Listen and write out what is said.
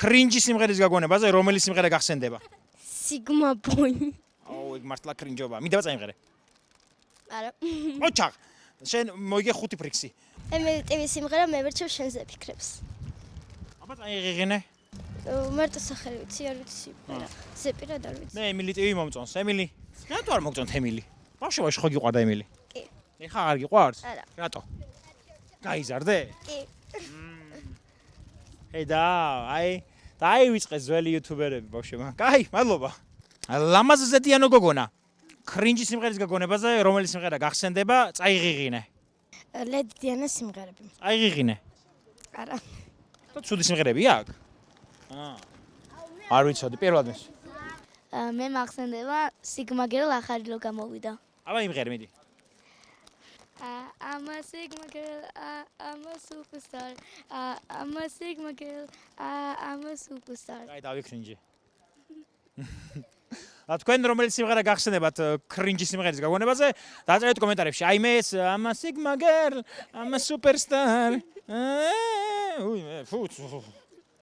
კრინჯი სიმღერის გაგონებაზე რომელი სიმღერა გახსენდება? Sigma Boy. აუ, ეგ მართლა კრინჯობა. მინდა წაიმღერე. არა. ოჩახ. შენ მოიგე 5 ფრიქსი. ემილი ტივის სიმღერა მე ვერჩევ შენზე ფიქრებს. აბა წაიღიღინე. მარტო სახელი ვიცი, არ ვიცი. ზეპირად არ ვიცი. მე ემილი ტივი მომწონს. ემილი. რატო არ მოგწონთ ემილი? ბავშვობაში ხო გიყვარდა ემილი? კი. ეხა არ გიყვარს? არა. რატო? გაიზარდე? კი. აი, დაივიწყე ძველი იუთუბერები ბავშვებმა. კაი, მადლობა. ლამაზ ზედიანო გოგონა. კრინჯი სიმღერის გაგონებაზე რომელი სიმღერა გახსენდება? წაიღიღინე. ლედი დიანას სიმღერები. წაიღიღინე. არა. ცუდი სიმღერები აქვს? არ ვიცოდი, პირველად მის. მე მახსენდება Sigma Girl ახალი რო გამოვიდა. აბა იმღერი მიდი. I'm a Sigma girl, I'm a superstar. I'm a Sigma girl, I'm a superstar. აი დავიქრინჯი. თქვენ რომელი სიმღერა გახსენებათ კრინჯი სიმღერის გაგონებაზე? დაწერეთ კომენტარებში. აი მე ეს I'm a Sigma girl, I'm a superstar. უი, ფუც.